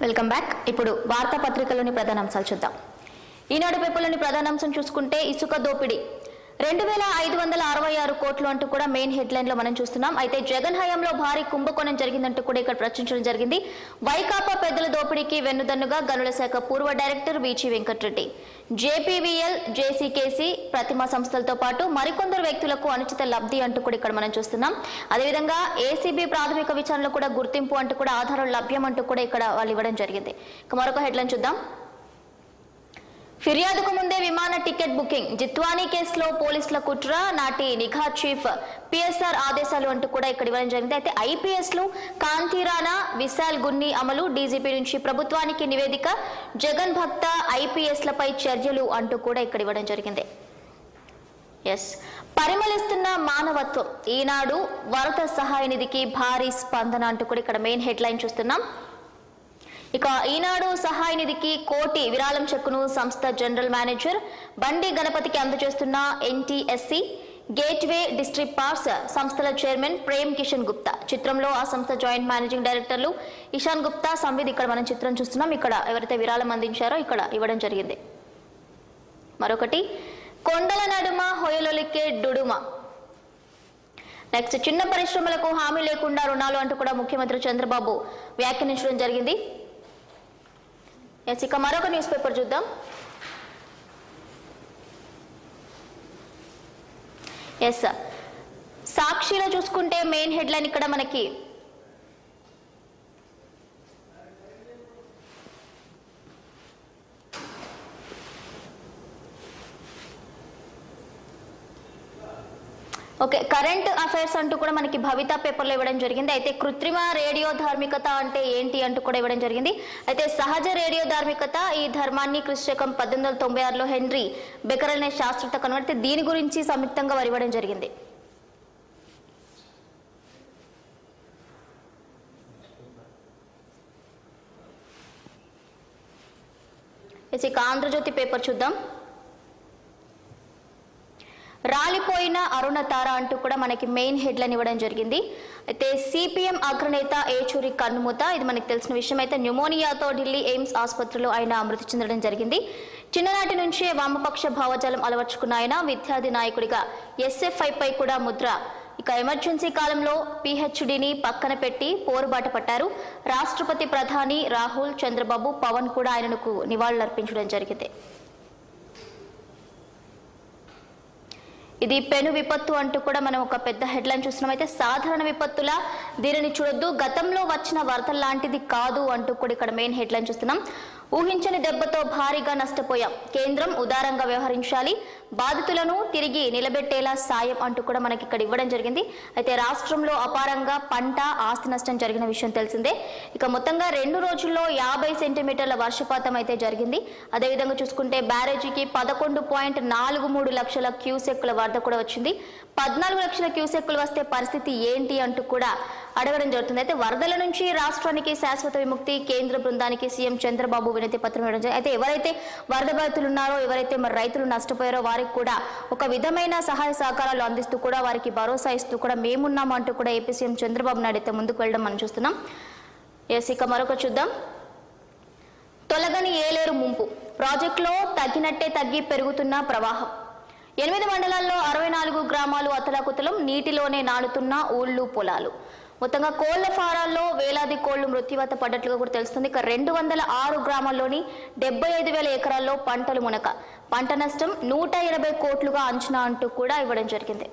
Welcome back. ఇప్పుడు వార్తాపత్రికలోని ప్రధాన అంశాలు చూద్దాం. ఈనాడు పేపర్లోని ప్రధాన అంశం చూసుకుంటే ఇసుక దోపిడీ 2566 కోట్లు అంటూ కూడా మెయిన్ హెడ్లైన్ లో మనం చూస్తున్నాం. అయితే జగన్ హయాంలో భారీ కుంభకోణం జరిగిందంటూ కూడా ఇక్కడ ప్రచురించడం జరిగింది. వైకాపా పెద్దల దోపిడీకి వెన్నుదన్నుగా గనుల శాఖ పూర్వ డైరెక్టర్ వీచి వెంకటరెడ్డి, జేపీవీఎల్, జేసీకేసీ, ప్రతిమా సంస్థలతో పాటు మరికొందరు వ్యక్తులకు అనుచిత లబ్ధి అంటూ కూడా ఇక్కడ మనం చూస్తున్నాం. అదేవిధంగా ఏసీబీ ప్రాథమిక విచారణలో కూడా గుర్తింపు అంటూ కూడా ఆధారం లభ్యం అంటూ కూడా ఇక్కడ వాళ్ళు ఇవ్వడం జరిగింది. ఇక మరొక హెడ్లైన్ చూద్దాం. ఫిర్యాదుకు ముందే విమాన టికెట్ బుకింగ్, జిత్వానీ కేసులో పోలీసుల కుట్ర, నాటి నిఘా చీఫ్ పిఎస్ఆర్ ఆదేశాలు అంటూ కూడా ఇక్కడ ఇవ్వడం జరిగింది. అయితే ఐపీఎస్ లు కాంతిరాణా, విశాల్ గున్ని అమలు, డీజీపీ నుంచి ప్రభుత్వానికి నివేదిక, జగన్ భక్త ఐపీఎస్లపై చర్యలు అంటూ కూడా ఇక్కడ ఇవ్వడం జరిగింది. పరిమళిస్తున్న మానవత్వం, ఈనాడు వరద సహాయ నిధికి భారీ స్పందన అంటూ కూడా ఇక్కడ మెయిన్ హెడ్లైన్ చూస్తున్నాం. ఇక ఈనాడు సహాయ నిధికి 1 కోటి విరాళం చెక్కును సంస్థ జనరల్ మేనేజర్ బండి గణపతికి అందజేస్తున్న ఎన్టీఎస్సీ, గేట్వే డిస్ట్రిక్ట్ పార్క్స్ సంస్థల చైర్మన్ ప్రేమ్ కిషన్ గుప్తా. చిత్రంలో ఆ సంస్థ జాయింట్ మేనేజింగ్ డైరెక్టర్లు ఇషాన్ గుప్తా, సంవిద్. ఇక్కడ మనం చిత్రం చూస్తున్నాం. ఇక్కడ ఎవరైతే విరాళం అందించారో ఇక్కడ ఇవ్వడం జరిగింది. మరొకటి, కొండల నడుమ హొయలొలికే డుడుమ. నెక్స్ట్, చిన్న పరిశ్రమలకు హామీ లేకుండా రుణాలు అంటూ కూడా ముఖ్యమంత్రి చంద్రబాబు వ్యాఖ్యానించడం జరిగింది. ఇక మరొక న్యూస్ పేపర్ చూద్దాం. సాక్షిలో చూసుకుంటే మెయిన్ హెడ్లైన్ ఇక్కడ మనకి కరెంట్ అఫైర్స్ అంటూ కూడా మనకి భవిత పేపర్లో ఇవ్వడం జరిగింది. అయితే కృత్రిమ రేడియో ధార్మికత అంటే ఏంటి అంటూ కూడా ఇవ్వడం జరిగింది. అయితే సహజ రేడియో ధార్మికత, ఈ ధర్మాన్ని క్రీస్తుశకం 1896లో హెన్రీ బెకరల్ అనే శాస్త్రవేత్త కనుగొడితే దీని గురించి సంయుక్తంగా వారు ఇవ్వడం జరిగింది. ఇక ఆంధ్రజ్యోతి పేపర్ చూద్దాం. రాలిపోయిన అరుణతార అంటూ కూడా మనకి మెయిన్ హెడ్లైన్ ఇవ్వడం జరిగింది. అయితే సిపిఎం అగ్రనేత ఏచూరి కన్నుమూత, ఇది మనకు తెలిసిన విషయం. అయితే న్యూమోనియాతో ఢిల్లీ ఎయిమ్స్ ఆసుపత్రిలో ఆయన మృతి చెందడం జరిగింది. చిన్ననాటి నుంచే వామపక్ష భావజాలం అలవర్చుకున్న ఆయన విద్యార్థి నాయకుడిగా ఎస్ఎఫ్ఐ పై కూడా ముద్ర. ఇక ఎమర్జెన్సీ కాలంలో పిహెచ్డిని పక్కన పెట్టి పోరుబాట పట్టారు. రాష్ట్రపతి, ప్రధాని రాహుల్, చంద్రబాబు, పవన్ కూడా ఆయనకు నివాళులర్పించడం జరిగింది. ఇది పెను విపత్తు అంటూ కూడా మనం ఒక పెద్ద హెడ్లైన్ చూస్తున్నాం. అయితే సాధారణ విపత్తులా దీనిని చూడొద్దు, గతంలో వచ్చిన వరద లాంటిది కాదు అంటూ కూడా ఇక్కడ మెయిన్ హెడ్లైన్ చూస్తున్నాం. ఊహించని దెబ్బతో భారీగా నష్టపోయాం, కేంద్రం ఉదారంగా వ్యవహరించాలి, బాధితులను తిరిగి నిలబెట్టేలా సాయం అంటూ కూడా మనకి ఇక్కడ ఇవ్వడం జరిగింది. అయితే రాష్ట్రంలో అపారంగా పంట, ఆస్తి నష్టం జరిగిన విషయం తెలిసిందే. ఇక మొత్తంగా 2 రోజుల్లో 50 సెంటీమీటర్ల వర్షపాతం అయితే జరిగింది. అదేవిధంగా చూసుకుంటే బ్యారేజీకి 11.43 లక్షల క్యూసెక్కుల వరద కూడా వచ్చింది. 14 లక్షల క్యూసెక్కులు వస్తే పరిస్థితి ఏంటి అంటూ కూడా అడగడం జరుగుతుంది. అయితే వరదల నుంచి రాష్ట్రానికి శాశ్వత విముక్తి, కేంద్ర బృందానికి సీఎం చంద్రబాబు వినతి పత్రం ఇవ్వడం జరిగింది. అయితే ఎవరైతే వరద బాధితులు ఉన్నారో, ఎవరైతే మరి రైతులు నష్టపోయారో వారికి కూడా ఒక విధమైన సహాయ సహకారాలు అందిస్తూ కూడా వారికి భరోసా ఇస్తూ కూడా మేమున్నాము అంటూ కూడా ఏపీ సీఎం చంద్రబాబు నాయుడు అయితే ముందుకు వెళ్ళడం మనం చూస్తున్నాం. ఇక మరొక చూద్దాం. తొలగని ఏలేరు ముంపు, ప్రాజెక్టులో తగ్గినట్టే తగ్గి పెరుగుతున్న ప్రవాహం. 8 మండలాల్లో 64 గ్రామాలు అతలాకుతలం, నీటిలోనే నానుతున్న ఊళ్ళు, పొలాలు. మొత్తంగా కోళ్ల ఫారాల్లో వేలాది కోళ్లు మృత్యువాత పడ్డట్లుగా కూడా తెలుస్తుంది. ఇక 206 గ్రామాల్లోని 75,000 ఎకరాల్లో పంటలు మునక, పంట నష్టం 180 కోట్లుగా అంచనా అంటూ కూడా ఇవ్వడం జరిగింది.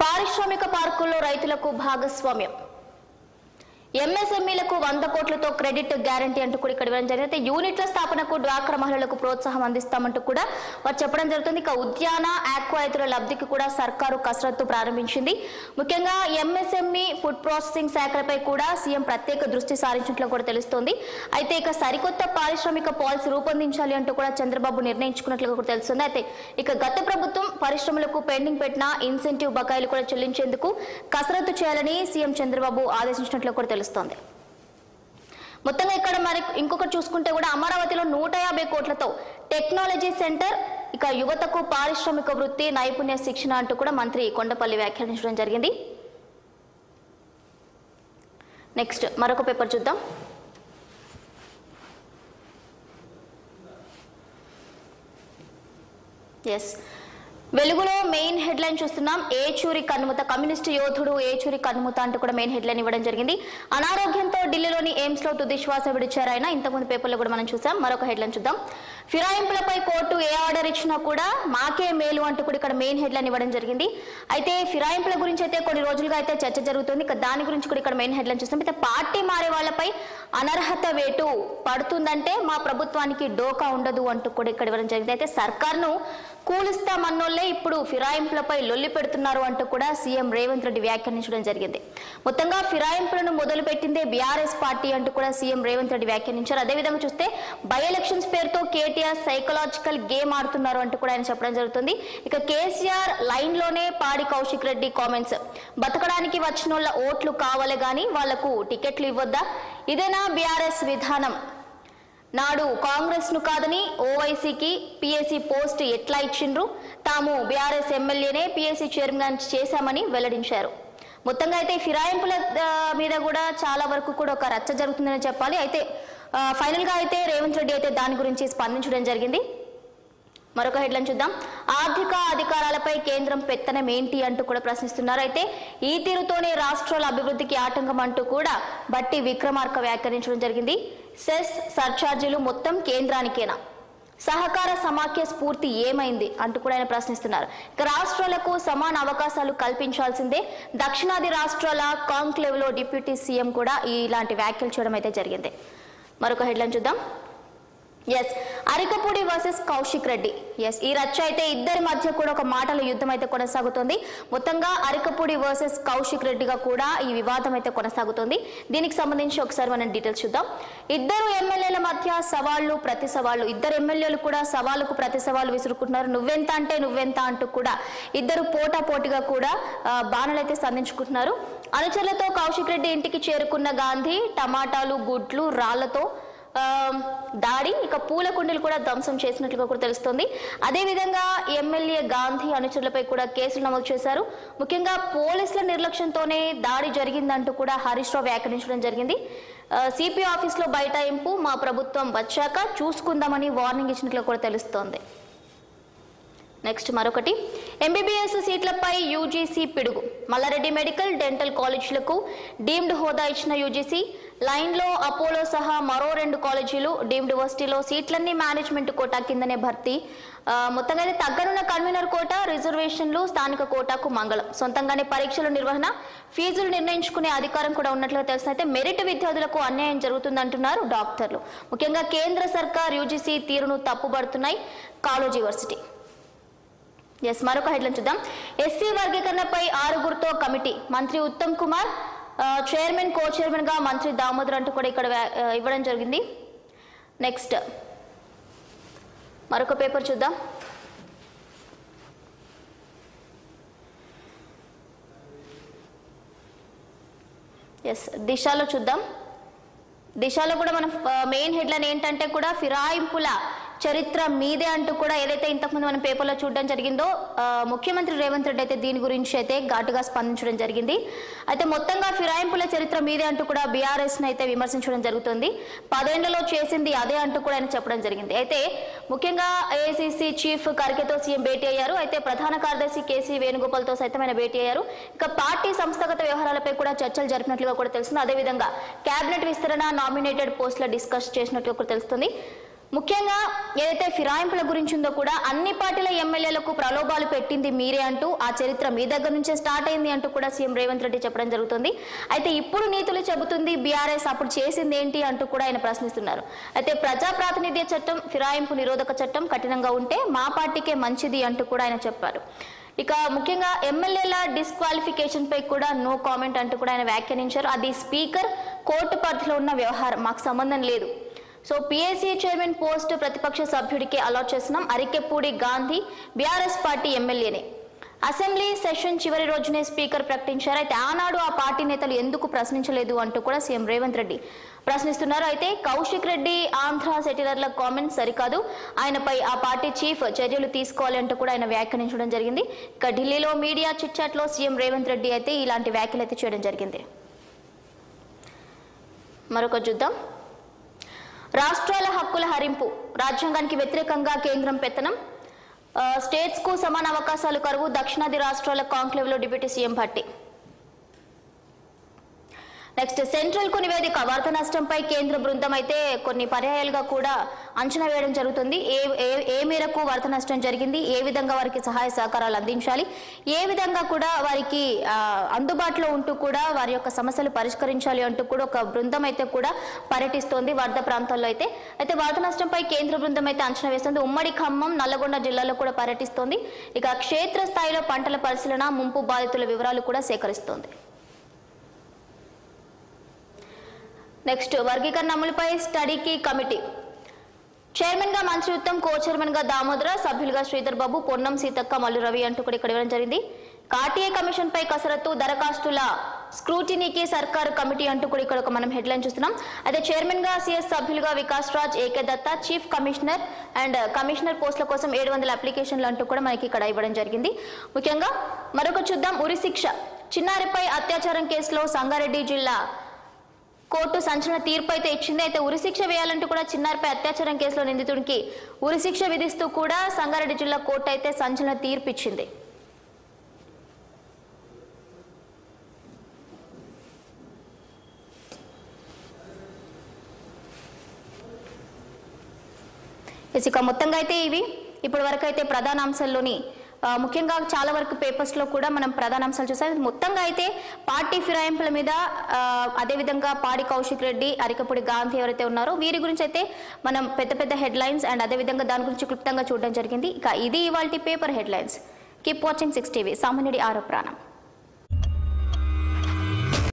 పారిశ్రామిక పార్కుల్లో రైతులకు భాగస్వామ్యం, ఎంఎస్ఎంఈలకు 100 కోట్లతో క్రెడిట్ గ్యారంటీ అంటూ కూడా ఇక్కడ ఇవ్వడం జరిగింది. యూనిట్ల స్థాపనకు డ్వాక్రా మహిళలకు ప్రోత్సాహం అందిస్తామంటూ కూడా వారు చెప్పడం జరుగుతుంది. ఇక ఉద్యాన, ఆక్వా రైతుల లబ్ధికి కూడా సర్కారు కసరత్తు ప్రారంభించింది. ముఖ్యంగా ఎంఎస్ఎంఈ, ఫుడ్ ప్రాసెసింగ్ శాఖలపై కూడా సీఎం ప్రత్యేక దృష్టి సారించినట్లు కూడా తెలుస్తోంది. అయితే ఇక సరికొత్త పారిశ్రామిక పాలసీ రూపొందించాలి అంటూ కూడా చంద్రబాబు నిర్ణయించుకున్నట్లుగా కూడా తెలుస్తుంది. అయితే ఇక గత ప్రభుత్వం పరిశ్రమలకు పెండింగ్ పెట్టిన ఇన్సెంటివ్ బకాయిలు కూడా చెల్లించేందుకు కసరత్తు చేయాలని సీఎం చంద్రబాబు ఆదేశించినట్లు కూడా తెలుస్తోంది. మొత్తంగా ఇక్కడ మరి ఇంకొకటి చూసుకుంటే కూడా అమరావతిలో 150 కోట్లతో టెక్నాలజీ సెంటర్, ఇక యువతకు పారిశ్రామిక వృత్తి నైపుణ్య శిక్షణ అంటూ కూడా మంత్రి కొండపల్లి వ్యాఖ్యానించడం జరిగింది. నెక్స్ట్ మరొక పేపర్ చూద్దాం. ఎస్, వెలుగులో మెయిన్ హెడ్లైన్ చూస్తున్నాం. ఏచూరి కన్నుమూత, కమ్యూనిస్టు యోధుడు ఏచూరి కన్నుమూత అంటూ కూడా మెయిన్ హెడ్లైన్ ఇవ్వడం జరిగింది. అనారోగ్యంతో ఢిల్లీలోని ఎయిమ్స్ లో తుది శ్వాస విడిచారు ఆయన. ఇంతకుముందు పేపర్లో కూడా మనం చూసాం. మరొక హెడ్లైన్ చూద్దాం. ఫిరాయింపులపై కోర్టు ఏ ఆర్డర్ ఇచ్చినా కూడా మాకే మేలు అంటూ కూడా ఇక్కడ మెయిన్ హెడ్లైన్ ఇవ్వడం జరిగింది. అయితే ఫిరాయింపుల గురించి అయితే కొన్ని రోజులుగా అయితే చర్చ జరుగుతుంది. దాని గురించి కూడా ఇక్కడ మెయిన్ హెడ్లైన్ చూస్తాం. అయితే పార్టీ మారే వాళ్ళపై అనర్హత వేటు పడుతుందంటే మా ప్రభుత్వానికి డోకా ఉండదు అంటూ కూడా ఇక్కడ ఇవ్వడం జరిగింది. అయితే సర్కార్ను కూలుస్తామన్నోళ్లే ఇప్పుడు ఫిరాయింపులపై లొల్లి పెడుతున్నారు అంటూ కూడా సీఎం రేవంత్ రెడ్డి వ్యాఖ్యానించడం జరిగింది. మొత్తంగా ఫిరాయింపులను మొదలు పెట్టిందే బీఆర్ఎస్ పార్టీ అంటూ కూడా సీఎం రేవంత్ రెడ్డి వ్యాఖ్యానించారు. అదేవిధంగా చూస్తే బై ఎలక్షన్స్ పేరుతో కేటీఆర్ సైకలాజికల్ గేమ్ ఆడుతున్నారు అంటూ కూడా ఆయన చెప్పడం జరుగుతుంది. ఇక కేసీఆర్ లైన్ లోనే పాడి కౌశిక్ రెడ్డి కామెంట్స్, బతకడానికి వచ్చినోళ్ల ఓట్లు కావాలి గాని వాళ్లకు టికెట్లు ఇవ్వద్దా, ఇదేనా బీఆర్ఎస్ విధానం, నాడు కాంగ్రెస్ ను కాదని ఓవైసీకి పిఎస్సి పోస్ట్ ఎట్లా ఇచ్చిండ్రు, తాము బీఆర్ఎస్ ఎమ్మెల్యేనే పిఎస్సి చైర్మన్ చేశామని వెల్లడించారు. మొత్తంగా అయితే ఫిరాయింపుల మీద కూడా చాలా వరకు కూడా ఒక రచ్చ జరుగుతుందని చెప్పాలి. అయితే ఫైనల్ గా అయితే రేవంత్ రెడ్డి అయితే దాని గురించి స్పందించడం జరిగింది. మరొక హెడ్లైన్ చూద్దాం. ఆర్థిక అధికారాలపై కేంద్రం పెత్తనం ఏంటి అంటూ కూడా ప్రశ్నిస్తున్నారు. అయితే ఈ తీరుతోనే రాష్ట్రాల అభివృద్ధికి ఆటంకం అంటూ కూడా బట్టి విక్రమార్క వ్యాఖ్యానించడం జరిగింది. సెస్ సర్ఛార్జీలు మొత్తం కేంద్రానికేనా, సహకార సమాఖ్య స్ఫూర్తి ఏమైంది అంటూ కూడా ఆయన ప్రశ్నిస్తున్నారు. ఇక రాష్ట్రాలకు సమాన అవకాశాలు కల్పించాల్సిందే, దక్షిణాది రాష్ట్రాల కాంక్లేవ్ లో డిప్యూటీ సీఎం కూడా ఇలాంటి వ్యాఖ్యలు చేయడం అయితే జరిగింది. మరొక హెడ్లైన్ చూద్దాం. Yes, Arikapudi versus Kaushik Reddy. Yes, ఈ రచ్చ అయితే ఇద్దరి మధ్య కూడా ఒక మాటల యుద్ధం అయితే కొనసాగుతోంది. మొత్తంగా అరికపూడి వర్సెస్ కౌశిక్ రెడ్డిగా కూడా ఈ వివాదం అయితే కొనసాగుతోంది. దీనికి సంబంధించి ఒకసారి మనం డీటెయిల్స్ చూద్దాం. ఇద్దరు ఎమ్మెల్యేల మధ్య సవాళ్లు ప్రతి సవాళ్లు, ఇద్దరు ఎమ్మెల్యేలు కూడా సవాలుకు ప్రతి సవాలు విసురుకుంటున్నారు. నువ్వెంత అంటే నువ్వెంత అంటూ కూడా ఇద్దరు పోటాపోటీగా కూడా బాణాలు అయితే సంధించుకుంటున్నారు. అనుచరులతో కౌశిక్ రెడ్డి ఇంటికి చేరుకున్న గాంధీ టమాటాలు గుడ్లు రాళ్లతో దాడి, ఇక పూల కుండీలు కూడా ధ్వంసం చేసినట్లుగా కూడా తెలుస్తోంది. అదేవిధంగా ఎమ్మెల్యే గాంధీ అనుచరులపై కూడా కేసులు నమోదు చేశారు. ముఖ్యంగా పోలీసుల నిర్లక్ష్యంతోనే దాడి జరిగిందంటూ కూడా హరీష్ రావు వ్యాఖ్యానించడం జరిగింది. సిపి ఆఫీస్లో బైఠాయింపు, మా ప్రభుత్వం వచ్చాక చూసుకుందామని వార్నింగ్ ఇచ్చినట్లు కూడా తెలుస్తోంది. నెక్స్ట్ మరొకటి, ఎంబీబీఎస్ సీట్లపై యూజీసీ పిడుగు, మల్లారెడ్డి మెడికల్ డెంటల్ కాలేజీలకు డీమ్డ్ హోదా ఇచ్చిన యూజీసీ, లైన్లో అపోలో సహా మరో 2 కాలేజీలు డీమ్డ్ యూనివర్సిటీలో సీట్లన్నీ మేనేజ్మెంట్ కోటా కిందనే భర్తీ. మొత్తంగా తగ్గనున్న కన్వీనర్ కోటా, రిజర్వేషన్లు, స్థానిక కోటాకు మంగళం, సొంతంగానే పరీక్షల నిర్వహణ, ఫీజులు నిర్ణయించుకునే అధికారం కూడా ఉన్నట్లుగా తెలుసు. అయితే మెరిట్ విద్యార్థులకు అన్యాయం జరుగుతుందంటున్నారు డాక్టర్లు. ముఖ్యంగా కేంద్ర సర్కార్ యూజీసీ తీరును తప్పుబడుతున్నాయి కాలేజ్ యూనివర్సిటీ. ఎస్, మరొక హెడ్లైన్ చూద్దాం. ఎస్సీ వర్గీకరణపై 6గురితో కమిటీ, మంత్రి ఉత్తమ్ కుమార్ చైర్మన్, కో చైర్మన్ గా మంత్రి దామోదర్ అంటూ కూడా ఇక్కడ ఇవ్వడం జరిగింది. నెక్స్ట్ మరొక పేపర్ చూద్దాం. ఎస్, దిశలో చూద్దాం. దిశలో కూడా మనం మెయిన్ హెడ్లైన్ ఏంటంటే కూడా ఫిరాయింపుల చరిత్ర మీదే అంటూ కూడా ఏదైతే ఇంతకుముందు మనం పేపర్లో చూడడం జరిగిందో ముఖ్యమంత్రి రేవంత్ రెడ్డి అయితే దీని గురించి అయితే ఘాటుగా స్పందించడం జరిగింది. అయితే మొత్తంగా ఫిరాయింపుల చరిత్ర మీదే అంటూ కూడా బీఆర్ఎస్ ని అయితే విమర్శించడం జరుగుతుంది. 10 ఏళ్లలో చేసింది అదే అంటూ కూడా ఆయన చెప్పడం జరిగింది. అయితే ముఖ్యంగా ఏఐసీసీ చీఫ్ ఖర్గేతో సీఎం భేటీ అయ్యారు. అయితే ప్రధాన కార్యదర్శి కేసీ వేణుగోపాల్తో సైతం ఆయన భేటీ అయ్యారు. ఇక పార్టీ సంస్థాగత వ్యవహారాలపై కూడా చర్చలు జరిపినట్లుగా కూడా తెలుస్తుంది. అదేవిధంగా కేబినెట్ విస్తరణ, నామినేటెడ్ పోస్టుల డిస్కస్ చేసినట్లుగా కూడా తెలుస్తుంది. ముఖ్యంగా ఏదైతే ఫిరాయింపుల గురించి ఉందో కూడా అన్ని పార్టీల ఎమ్మెల్యేలకు ప్రలోభాలు పెట్టింది మీరే అంటూ ఆ చరిత్ర మీ దగ్గర నుంచే స్టార్ట్ అయింది అంటూ కూడా సీఎం రేవంత్ రెడ్డి చెప్పడం జరుగుతుంది. అయితే ఇప్పుడు నీతులు చెబుతుంది బీఆర్ఎస్, అప్పుడు చేసింది ఏంటి అంటూ కూడా ఆయన ప్రశ్నిస్తున్నారు. అయితే ప్రజా ప్రాతినిధ్య చట్టం, ఫిరాయింపు నిరోధక చట్టం కఠినంగా ఉంటే మా పార్టీకే మంచిది అంటూ కూడా ఆయన చెప్పారు. ఇక ముఖ్యంగా ఎమ్మెల్యేల డిస్క్వాలిఫికేషన్ పై కూడా నో కామెంట్ అంటూ కూడా ఆయన వ్యాఖ్యానించారు. అది స్పీకర్ కోర్టు పరిధిలో ఉన్న వ్యవహారం, మాకు సంబంధం లేదు. సో పిఎస్సి చైర్మన్ పోస్ట్ ప్రతిపక్ష సభ్యుడికి అలాట్ చేస్తున్నాం. అరికెపూడి గాంధీ బీఆర్ఎస్ పార్టీ ఎమ్మెల్యేనే. అసెంబ్లీ సెషన్ చివరి రోజునే స్పీకర్ ప్రకటించారు. అయితే ఆనాడు ఆ పార్టీ నేతలు ఎందుకు ప్రశ్నించలేదు అంటూ కూడా సీఎం రేవంత్ రెడ్డి ప్రశ్నిస్తున్నారు. అయితే కౌశిక్ రెడ్డి ఆంధ్ర సెటిలర్ల కామెంట్ సరికాదు, ఆయనపై ఆ పార్టీ చీఫ్ చర్యలు తీసుకోవాలి అంటూ కూడా ఆయన వ్యాఖ్యానించడం జరిగింది. ఇక ఢిల్లీలో మీడియా చిట్చాట్లో సీఎం రేవంత్ రెడ్డి అయితే ఇలాంటి వ్యాఖ్యలు అయితే చేయడం జరిగింది. మరొక చూద్దాం. రాష్ట్రాల హక్కుల హరింపు, రాజ్యాంగానికి వ్యతిరేకంగా కేంద్రం పెత్తనం, స్టేట్స్ కు సమాన అవకాశాలు కరువు, దక్షిణాది రాష్ట్రాల కాంక్లేవ్ లో deputy CM Bhatti. Next central కు నివేదిక, వరద నష్టంపై కేంద్ర బృందం అయితే కొన్ని పర్యాయాలుగా కూడా అంచనా వేయడం జరుగుతుంది. ఏ మేరకు వరద నష్టం జరిగింది, ఏ విధంగా వారికి సహాయ సహకారాలు అందించాలి, ఏ విధంగా కూడా వారికి అందుబాటులో ఉంటూ కూడా వారి యొక్క సమస్యలు పరిష్కరించాలి అంటూ కూడా ఒక బృందం అయితే కూడా పర్యటిస్తోంది వరద ప్రాంతాల్లో. అయితే వరద నష్టంపై కేంద్ర బృందం అయితే అంచనా వేస్తుంది. ఉమ్మడి ఖమ్మం, నల్లగొండ జిల్లాలో కూడా పర్యటిస్తోంది. ఇక క్షేత్ర స్థాయిలో పంటల పరిశీలన, ముంపు బాధితుల వివరాలు కూడా సేకరిస్తోంది. నెక్స్ట్ వర్గీకరణ అమలుపై స్టడీకి కమిటీ. చైర్మన్ గా మంత్రి ఉత్తమ్, కో చైర్మన్ గా దామోదర, సభ్యులుగా శ్రీధర్ బాబు, పొన్నం సీతక్క, మల్లు రవి అంటూ కూడా ఇక్కడ ఇవ్వడం జరిగింది. ఆర్టీఏ కమిషన్ పై కసరత్తు, దరఖాస్తుల స్క్రూటినీకి సర్కారు కమిటీ అంటూ కూడా ఇక్కడ మనం హెడ్లైన్ చూస్తున్నాం. అయితే చైర్మన్ గా సిఎస్, సభ్యులుగా Vikas Raj, AK Datta, chief commissioner and commissioner పోస్టుల కోసం 700 అప్లికేషన్లు అంటూ కూడా మనకి ఇక్కడ ఇవ్వడం జరిగింది. ముఖ్యంగా మరొక చూద్దాం. ఉరి శిక్ష, చిన్నారిపై అత్యాచారం కేసులో సంగారెడ్డి జిల్లా కోర్టు సంచలన తీర్పు అయితే ఇచ్చింది. అయితే ఉరిశిక్ష వేయాలంటూ కూడా చిన్నారిపై అత్యాచారం కేసులో నిందితుడికి ఉరిశిక్ష విధిస్తూ కూడా సంగారెడ్డి జిల్లా కోర్టు అయితే సంచలన తీర్పు ఇచ్చింది. ఇక మొత్తంగా అయితే ఇవి ఇప్పటి వరకు అయితే ప్రధాన అంశాల్లోని ముఖ్యంగా చాలా వరకు పేపర్స్ లో కూడా మనం ప్రధాన అంశాలు చూసాం. మొత్తంగా అయితే పార్టీ ఫిరాయింపుల మీద అదేవిధంగా పాడి కౌశిక్ రెడ్డి, అరికపూడి గాంధీ ఎవరైతే ఉన్నారో వీరి గురించి అయితే మనం పెద్ద హెడ్లైన్స్ అండ్ అదేవిధంగా దాని గురించి క్లుప్తంగా చూడడం జరిగింది. ఇక ఇది ఇవాల్టి paper headlines. Keep watching 6 TV. సామాన్యుడి ఆరో ప్రాణం.